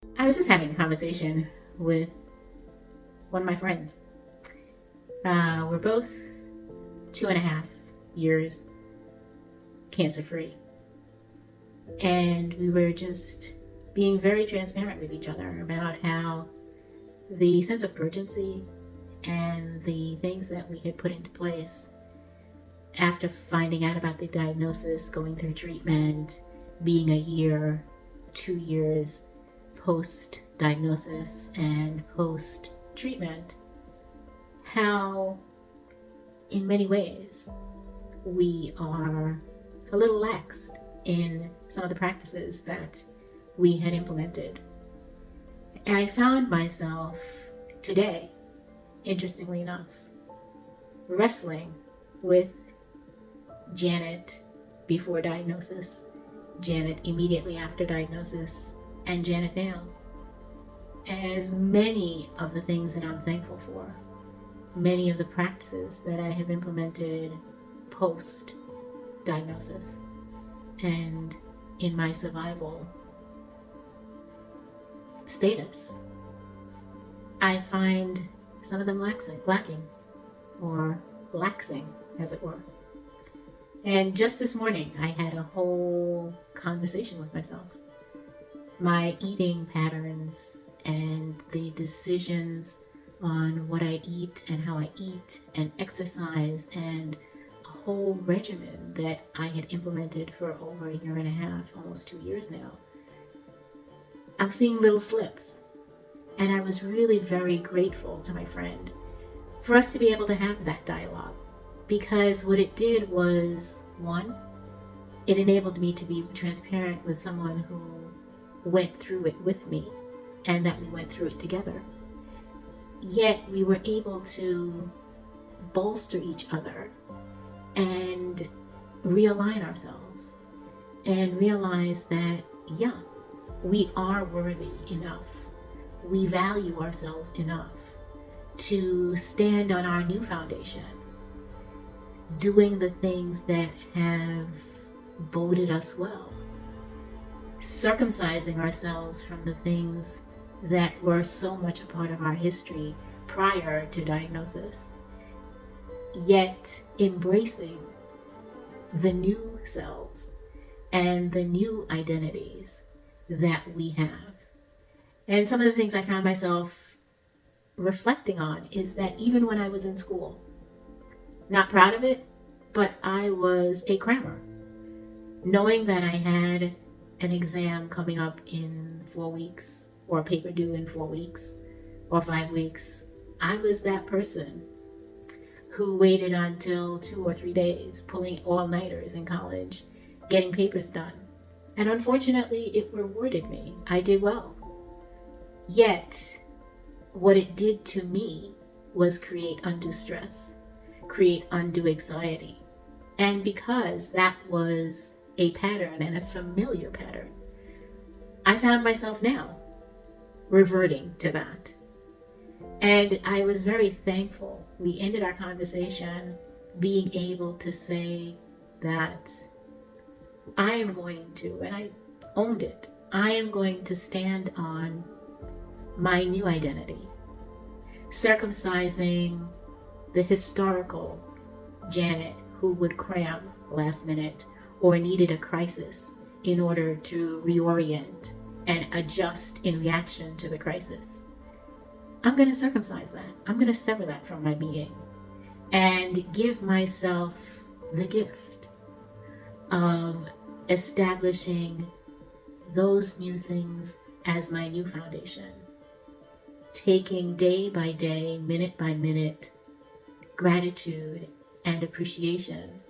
I was just having a conversation with one of my friends. We're both 2.5 years cancer free. And we were just being very transparent with each other about how the sense of urgency and the things that we had put into place after finding out about the diagnosis, going through treatment, being a year, 2 years post diagnosis and post treatment, how in many ways we are a little laxed in some of the practices that we had implemented. And I found myself today, interestingly enough, wrestling with Janet before diagnosis, Janet immediately after diagnosis, and Janet now. As many of the things that I'm thankful for, many of the practices that I have implemented post diagnosis and in my survival status, I find some of them lacking or laxing, as it were. And just this morning, I had a whole conversation with myself. My eating patterns and the decisions on what I eat and how I eat and exercise and a whole regimen that I had implemented for over a year and a half, almost 2 years now. I'm seeing little slips. And I was really very grateful to my friend for us to be able to have that dialogue. Because what it did was, one, it enabled me to be transparent with someone who went through it with me and that we went through it together. Yet we were able to bolster each other and realign ourselves and realize that, yeah, we are worthy enough. We value ourselves enough to stand on our new foundation, doing the things that have boded us well, circumcising ourselves from the things that were so much a part of our history prior to diagnosis, yet embracing the new selves and the new identities that we have. And some of the things I found myself reflecting on is that even when I was in school, not proud of it, but I was a crammer. Knowing that I had an exam coming up in 4 weeks, or a paper due in 4 weeks, or 5 weeks, I was that person who waited until 2 or 3 days, pulling all-nighters in college, getting papers done. And unfortunately, it rewarded me. I did well. Yet, what it did to me was create undue stress, create undue anxiety. And because that was a pattern and a familiar pattern, I found myself now reverting to that. And I was very thankful. We ended our conversation being able to say that I am going to, and I owned it, I am going to stand on my new identity, circumcising the historical Janet who would cram last minute or needed a crisis in order to reorient and adjust in reaction to the crisis. I'm going to circumcise that. I'm going to sever that from my being and give myself the gift of establishing those new things as my new foundation. Taking day by day, minute by minute, gratitude and appreciation,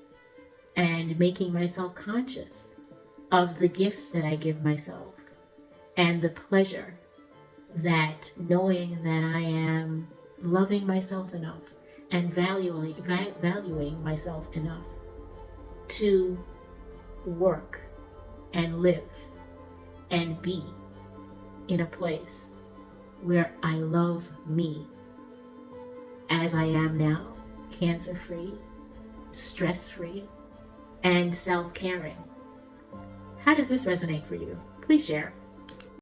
and making myself conscious of the gifts that I give myself and the pleasure that knowing that I am loving myself enough and valuing myself enough to work and live and be in a place where I love me as I am now, cancer-free, stress-free, and self-caring. How does this resonate for you? Please share.